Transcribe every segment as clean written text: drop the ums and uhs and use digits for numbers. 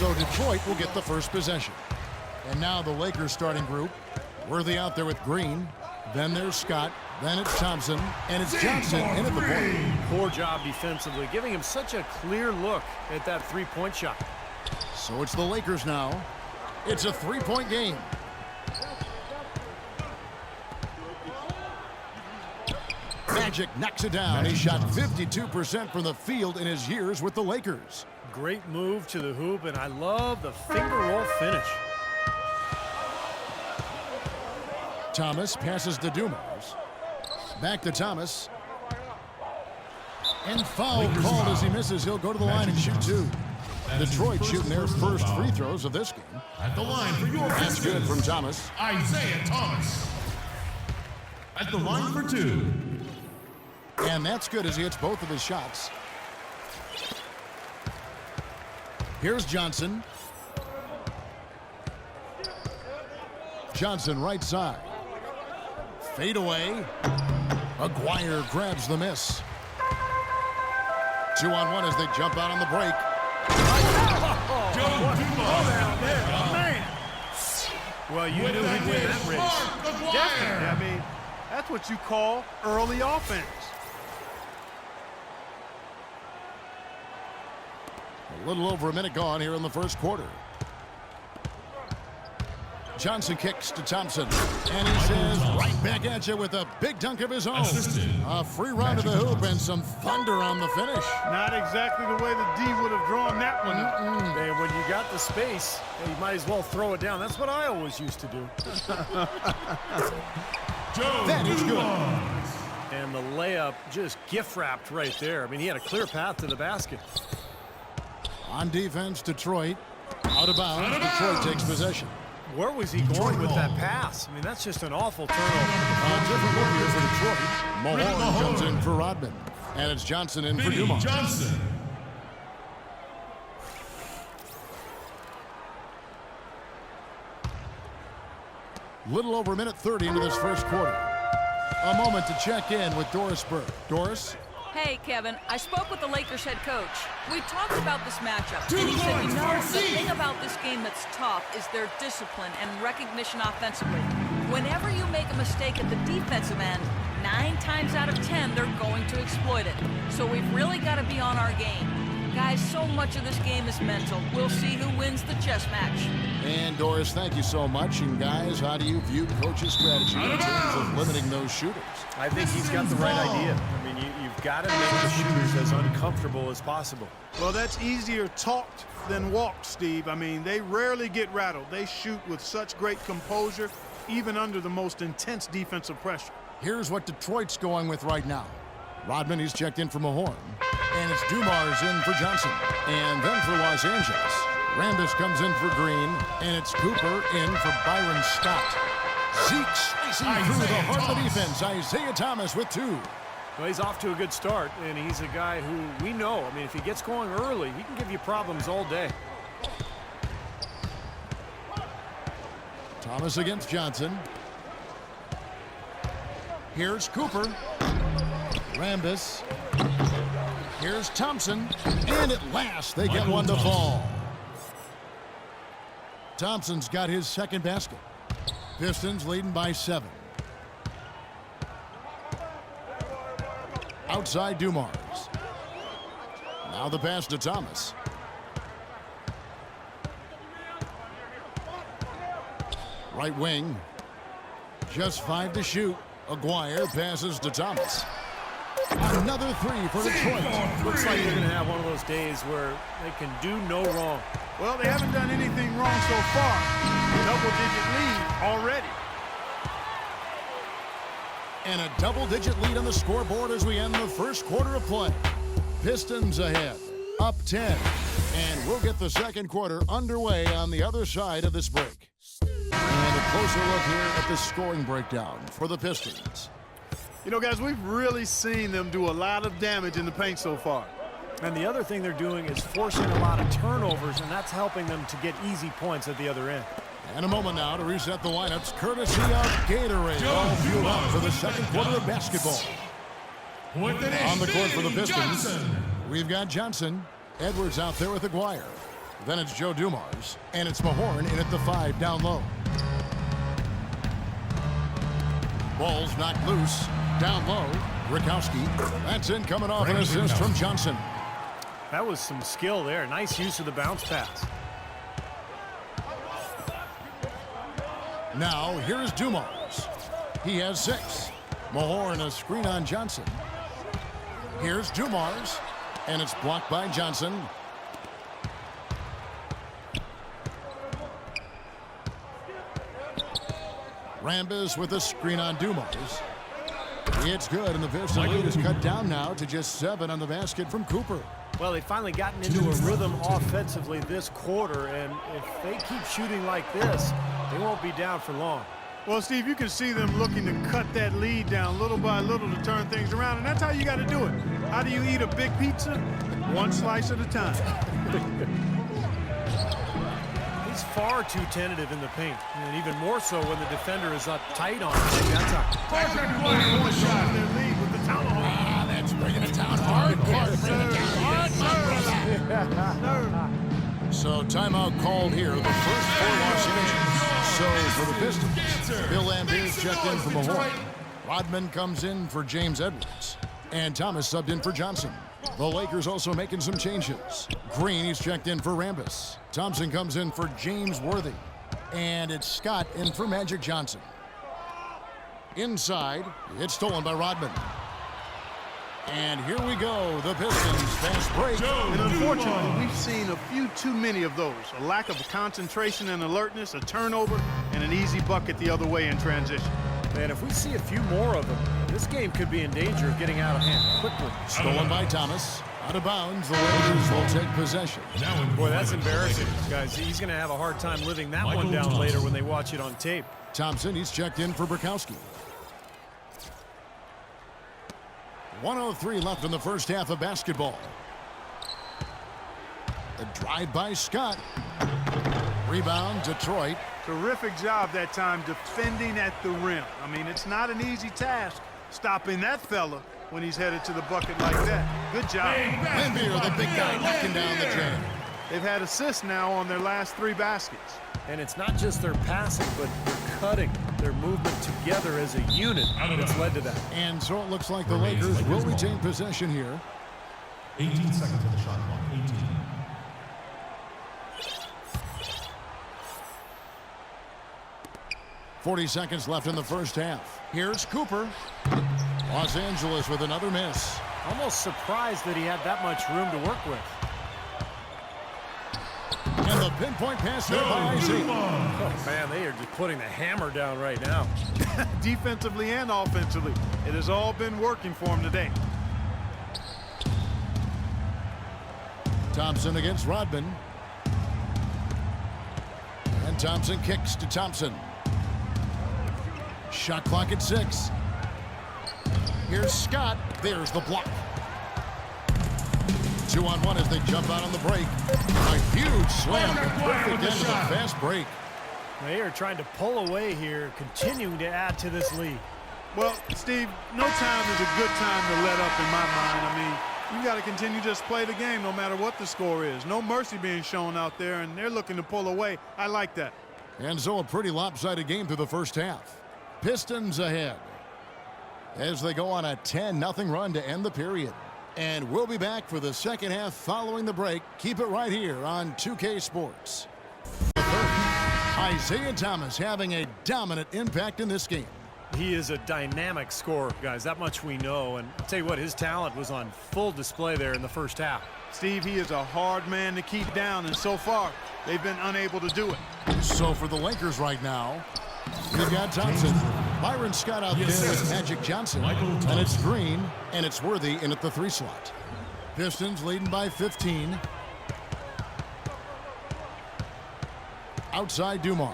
So Detroit will get the first possession. And now the Lakers starting group. Worthy out there with Green. Then there's Scott. Then it's Thompson. And it's Johnson in at the point. Poor job defensively, giving him such a clear look at that three-point shot. So it's the Lakers now. It's a three-point game. Magic knocks it down. He shot 52% from the field in his years with the Lakers. Great move to the hoop, and I love the finger roll finish. Thomas passes to Dumars. Back to Thomas. And foul called as he misses. He'll go to the line and shoot two. Detroit shooting their first free throws of this game. At the line for your That's good from Thomas. Isaiah Thomas. At the line for two. And that's good as he hits both of his shots. Here's Johnson. Johnson right side. Fade away. Aguirre grabs the miss. 2-on-1 as they jump out on the break. Man. Well, you knew he'd win that race. Definitely. I mean, that's what you call early offense. A little over a minute gone here in the first quarter. Johnson kicks to Thompson. And he says right back at you with a big dunk of his own. A free run to the hoop and some thunder on the finish. Not exactly the way the D would have drawn that one up. And when you got the space, you might as well throw it down. That's what I always used to do. That is good. And the layup just gift-wrapped right there. I mean, he had a clear path to the basket. On defense, Detroit. Out of bounds. Detroit takes possession. Where was he going with that pass? I mean, that's just an awful turnover. A different look here for Detroit. Mahorn comes in for Rodman. And it's Johnson in for Dumars. Johnson. Little over a minute 30 into this first quarter. A moment to check in with Doris Burke. Doris? Hey, Kevin, I spoke with the Lakers head coach. We talked about this matchup, and he said, the thing about this game that's tough is their discipline and recognition offensively. Whenever you make a mistake at the defensive end, 9 times out of 10, they're going to exploit it. So we've really got to be on our game. Guys, so much of this game is mental. We'll see who wins the chess match. And Doris, thank you so much. And guys, how do you view coach's strategy in terms of limiting those shooters? I think he's got the right idea. I mean, you've got to make the shooters as uncomfortable as possible. Well, that's easier talked than walked, Steve. I mean, they rarely get rattled. They shoot with such great composure, even under the most intense defensive pressure. Here's what Detroit's going with right now. Rodman, he's checked in for Mahorn. And it's Dumars in for Johnson. And then for Los Angeles, Rambis comes in for Green. And it's Cooper in for Byron Scott. Zeke slicing through the heart of the defense. Isaiah Thomas with 2. Well, he's off to a good start, and he's a guy who we know. I mean, if he gets going early, he can give you problems all day. Thomas against Johnson. Here's Cooper. Rambis. Here's Thompson. And at last, they get one to fall. Thompson's got his second basket. Pistons leading by 7. Outside Dumars. Now the pass to Thomas. Right wing. Just 5 to shoot. Aguirre passes to Thomas. Another 3 for Detroit. Looks like they're going to have one of those days where they can do no wrong. Well, they haven't done anything wrong so far. Double-digit lead already. And a double-digit lead on the scoreboard as we end the first quarter of play. Pistons ahead, up 10. And we'll get the second quarter underway on the other side of this break. And a closer look here at the scoring breakdown for the Pistons. You know, guys, we've really seen them do a lot of damage in the paint so far. And the other thing they're doing is forcing a lot of turnovers, and that's helping them to get easy points at the other end. And a moment now to reset the lineups, courtesy of Gatorade. All fueled up for the second quarter of basketball. On the court for the Pistons, we've got Johnson. Edwards out there with Aguirre. Then it's Joe Dumars, and it's Mahorn in at the 5 down low. Ball's knocked loose. Down low, Rakowski. That's in, coming off an assist from Johnson. That was some skill there. Nice use of the bounce pass. Now, here's Dumars. He has 6. Mahorn a screen on Johnson. Here's Dumars, and it's blocked by Johnson. Rambis with a screen on Dumars. It's good, and the Pistons lead is cut down now to just 7 on the basket from Cooper. Well, they've finally gotten into a rhythm offensively this quarter, and if they keep shooting like this, they won't be down for long. Well, Steve, you can see them looking to cut that lead down little by little to turn things around, and that's how you got to do it. How do you eat a big pizza? One slice at a time. He's far too tentative in the paint, and even more so when the defender is up tight on him. That's a perfect play. One shot in their lead with the tomahawk. Ah, that's bringing it down hard. So timeout called here. The first for Los Angeles. So for the Pistons, Bill Lambert's checked in for Mahorn. Rodman comes in for James Edwards. And Thomas subbed in for Johnson. The Lakers also making some changes. Green, he's checked in for Rambis. Thompson comes in for James Worthy. And it's Scott in for Magic Johnson. Inside, it's stolen by Rodman. And here we go, the Pistons fast break. And unfortunately, we've seen a few too many of those. A lack of concentration and alertness, a turnover, and an easy bucket the other way in transition. Man, if we see a few more of them, this game could be in danger of getting out of hand quickly. Stolen by Thomas. Out of bounds, the Lakers will take possession. Boy, that's embarrassing, guys. He's going to have a hard time living that one down later when they watch it on tape. Thompson, he's checked in for Bukowski. 1:03 left in the first half of basketball. A drive by Scott. Rebound, Detroit. Terrific job that time defending at the rim. I mean, it's not an easy task stopping that fella when he's headed to the bucket like that. Good job. Lambier, the big guy, knocking down the jam. They've had assists now on their last 3 baskets. And it's not just their passing, but their cutting, their movement together as a unit that's led to that. And so it looks like the Lakers will retain possession here. 18 seconds on the shot clock. 18. 40 seconds left in the first half. Here's Cooper. Los Angeles with another miss. Almost surprised that he had that much room to work with. And the pinpoint pass there by Isaac. Oh, man, they are just putting the hammer down right now. Defensively and offensively, it has all been working for him today. Thompson against Rodman. And Thompson kicks to Thompson. Shot clock at 6. Here's Scott. There's the block. 2-on-1 as they jump out on the break. A huge slam. Perfect end of the fast break. They are trying to pull away here, continuing to add to this lead. Well, Steve, no time is a good time to let up in my mind. I mean, you got to continue to just play the game no matter what the score is. No mercy being shown out there, and they're looking to pull away. I like that. And so a pretty lopsided game through the first half. Pistons ahead as they go on a 10-0 run to end the period. And we'll be back for the second half following the break. Keep it right here on 2K Sports. Isaiah Thomas having a dominant impact in this game. He is a dynamic scorer, guys. That much we know. And I'll tell you what, his talent was on full display there in the first half. Steve, he is a hard man to keep down, and so far, they've been unable to do it. So for the Lakers right now, we've got Thompson. Byron Scott out there with Magic Johnson. And it's Green, and it's Worthy in at the 3 slot. Pistons leading by 15. Outside Dumars.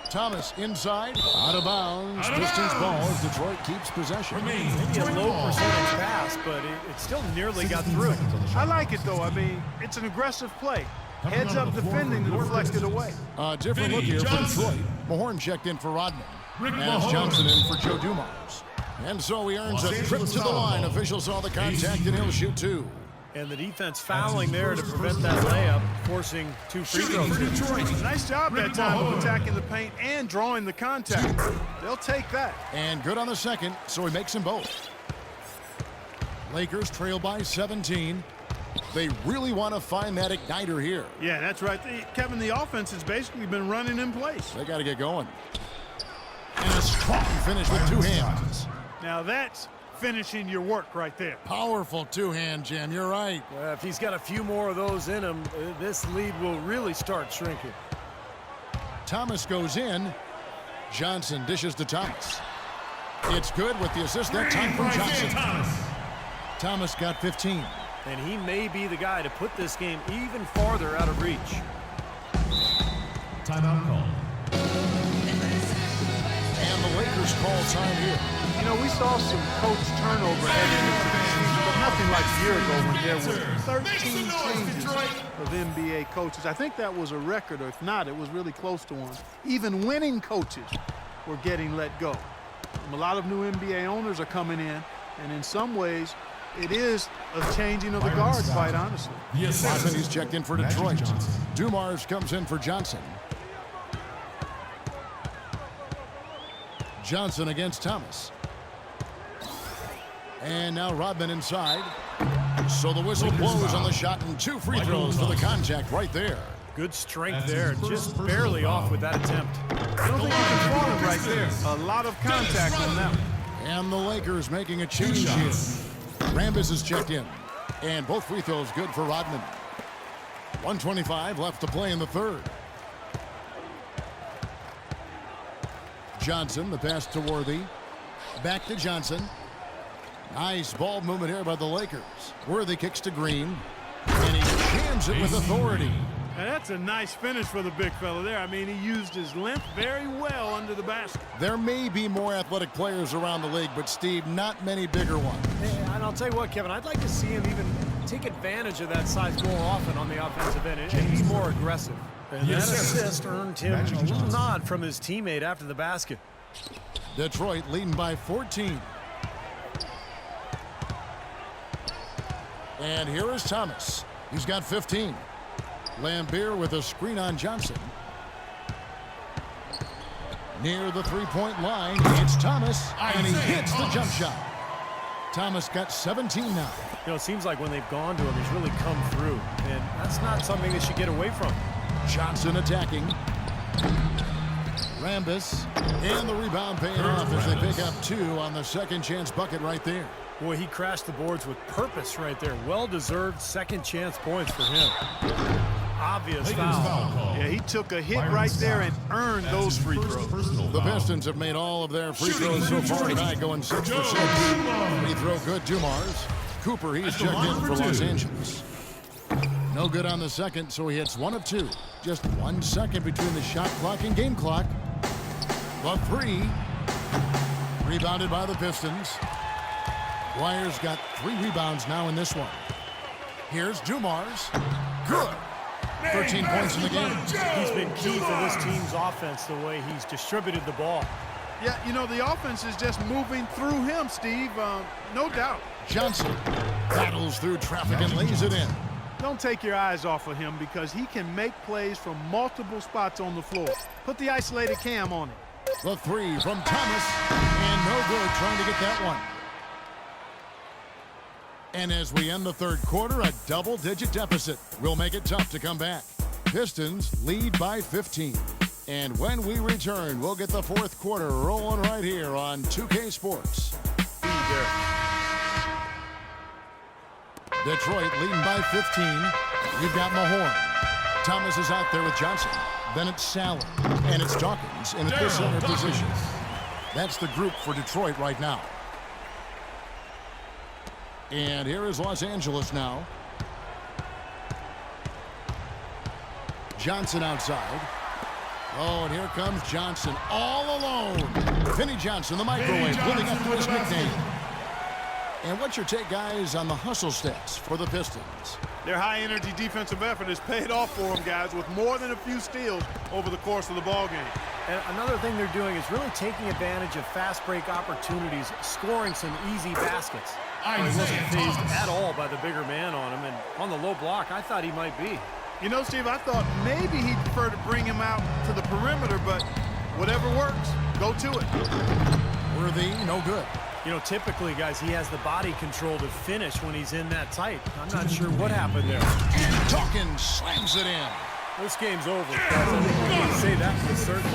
Thomas inside, out of bounds. Pistons ball as Detroit keeps possession. Maybe a low percentage pass, but it still nearly got through. I like it, though. I mean, it's an aggressive play. Heads up defending to deflect it away. Different look here from Detroit. Mahorn checked in for Rodman. As Johnson in for Joe Dumars. And so he earns a trip to the line. Officials saw the contact, and he'll shoot 2. And the defense fouling there to prevent that layup, forcing 2 free throws. Nice job that time of attacking the paint and drawing the contact. They'll take that. And good on the second, so he makes them both. Lakers trail by 17. They really want to find that igniter here. Yeah, that's right. Kevin, the offense has basically been running in place. They got to get going. And a strong finish with 2 hands. Now that's finishing your work right there. Powerful 2-hand jam, you're right. If he's got a few more of those in him, this lead will really start shrinking. Thomas goes in. Johnson dishes to Thomas. It's good with the assist that time from Johnson. Thomas got 15. And he may be the guy to put this game even farther out of reach. Timeout call. And the Lakers call time here. You know, we saw some coach turnover heading into the season, but nothing like a year ago when there were 13 changes of NBA coaches. I think that was a record, or if not, it was really close to one. Even winning coaches were getting let go. A lot of new NBA owners are coming in, and in some ways, it is a changing of the guard, quite honestly. Watson, he's checked in for Detroit. Dumars comes in for Johnson. Johnson against Thomas. And now Rodman inside. So the whistle blows on the shot and 2 free throws for the contact right there. Good strength there, just barely off with that attempt. I don't think you can fault him right there. A lot of contact on that one. And the Lakers making a change here. Rambis is checked in. And both free throws good for Rodman. 1:25 left to play in the third. Johnson, the pass to Worthy. Back to Johnson. Nice ball movement here by the Lakers. Worthy kicks to Green. And he jams it with authority. Now that's a nice finish for the big fella there. I mean, he used his length very well under the basket. There may be more athletic players around the league, but, Steve, not many bigger ones. And I'll tell you what, Kevin, I'd like to see him even take advantage of that size more often on the offensive end and be more aggressive. And that assist earned him a little nod from his teammate after the basket. Detroit leading by 14. And here is Thomas. He's got 15. Lambeer with a screen on Johnson. Near the three-point line, it's Thomas, and he hits the jump shot. Thomas got 17 now. You know, it seems like when they've gone to him, he's really come through, and that's not something they should get away from. Johnson attacking. Rambis, and the rebound paying off as they pick up 2 on the second chance bucket right there. Boy, he crashed the boards with purpose right there. Well-deserved second chance points for him. Obvious foul. Yeah, he took a hit right there and earned those free throws. The Pistons have made all of their free throws so far tonight, going 6 for 6. Free throw good, Dumars. Cooper, he's checked in for Los Angeles. No good on the second, so he hits 1 of 2. Just 1 second between the shot clock and game clock. The 3. Rebounded by the Pistons. Dwyer's got 3 rebounds now in this one. Here's Dumars. Good. 13 points in the game. He's been key for this team's offense, the way he's distributed the ball. Yeah, you know, the offense is just moving through him, Steve. No doubt. Johnson battles through traffic and lays it in. Don't take your eyes off of him because he can make plays from multiple spots on the floor. Put the isolated cam on it. The 3 from Thomas, and no good trying to get that one. And as we end the third quarter, a double-digit deficit will make it tough to come back. Pistons lead by 15. And when we return, we'll get the fourth quarter rolling right here on 2K Sports. Detroit leading by 15. We've got Mahorn. Thomas is out there with Johnson. Then it's Sally. And it's Dawkins in the center position. That's the group for Detroit right now. And here is Los Angeles now. Johnson outside. Oh, and here comes Johnson all alone. Vinnie Johnson, the microwave, living up to his nickname. And what's your take, guys, on the hustle stats for the Pistons? Their high-energy defensive effort has paid off for them, guys, with more than a few steals over the course of the ballgame. And another thing they're doing is really taking advantage of fast break opportunities, scoring some easy baskets. He wasn't phased at all by the bigger man on him, and on the low block, I thought he might be. You know, Steve, I thought maybe he'd prefer to bring him out to the perimeter, but whatever works, go to it. Worthy, no good. You know, typically, guys, he has the body control to finish when he's in that tight. I'm not sure what happened there. And Dawkins slams it in. This game's over, guys. I think we can say that for certain.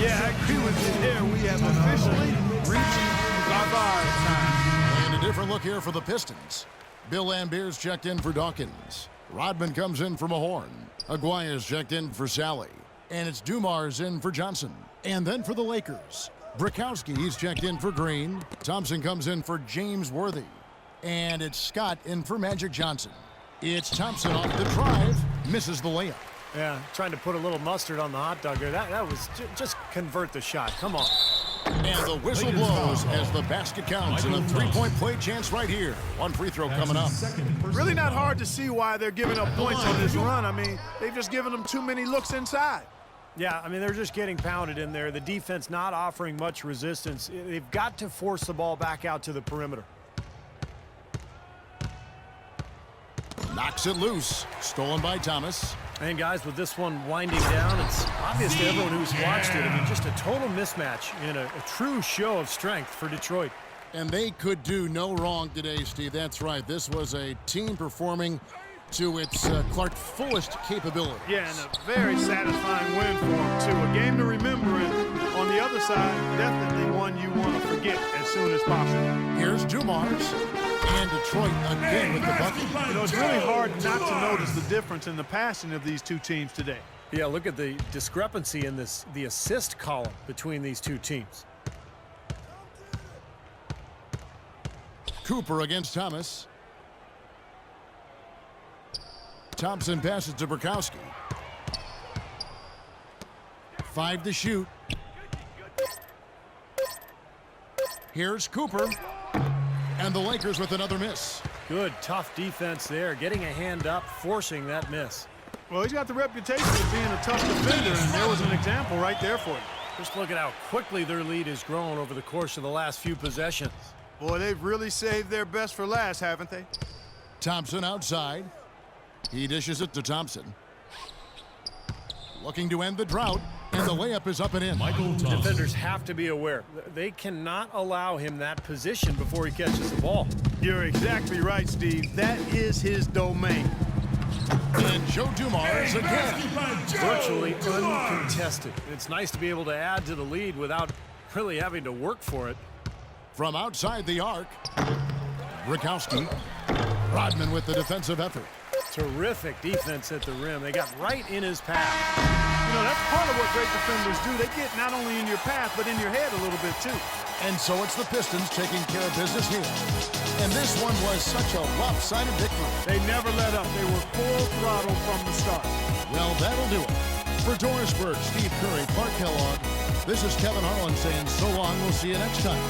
Yeah, I agree with you there. We have officially reached garbage time. And a different look here for the Pistons. Bill Lambier's checked in for Dawkins. Rodman comes in from a horn. Aguirre's checked in for Sally. And it's Dumars in for Johnson. And then for the Lakers, Brakowski, he's checked in for Green. Thompson comes in for James Worthy. And it's Scott in for Magic Johnson. It's Thompson off the drive, misses the layup. Yeah, trying to put a little mustard on the hot dog there. That was just convert the shot. Come on. And the whistle blows as the basket counts, and a three-point play chance right here. One free throw coming up. Really not hard to see why they're giving up points on this run. I mean, they've just given them too many looks inside. Yeah, I mean, they're just getting pounded in there. The defense not offering much resistance. They've got to force the ball back out to the perimeter. Knocks it loose. Stolen by Thomas. And guys, with this one winding down, it's obvious to everyone who's watched it. I mean, just a total mismatch and a true show of strength for Detroit. And they could do no wrong today, Steve. That's right. This was a team performing to its Clark fullest capability. Yeah, and a very satisfying win for them, too. A game to remember, and on the other side, definitely one you want to forget as soon as possible. Here's Dumars. And Detroit again with the bucket. You know, it's really hard not to notice the difference in the passing of these two teams today. Yeah, look at the discrepancy in the assist column between these two teams. Cooper against Thomas. Thompson passes to Brakowski. 5 to shoot. Here's Cooper. And the Lakers with another miss. Good, tough defense there. Getting a hand up, forcing that miss. Well, he's got the reputation of being a tough defender, and there was an example right there for you. Just look at how quickly their lead has grown over the course of the last few possessions. Boy, they've really saved their best for last, haven't they? Thompson outside. He dishes it to Thompson. Looking to end the drought, and the layup is up and in. Defenders have to be aware. They cannot allow him that position before he catches the ball. You're exactly right, Steve. That is his domain. And Joe Dumars again. Virtually uncontested. It's nice to be able to add to the lead without really having to work for it. From outside the arc, Brakowski. Rodman with the defensive effort. Terrific defense at the rim. They got right in his path. You know, that's part of what great defenders do. They get not only in your path, but in your head a little bit, too. And so it's the Pistons taking care of business here. And this one was such a lopsided victory. They never let up. They were full throttle from the start. Well, that'll do it. For Doris Burke, Steve Curry, Clark Kellogg, this is Kevin Harlan saying so long. We'll see you next time.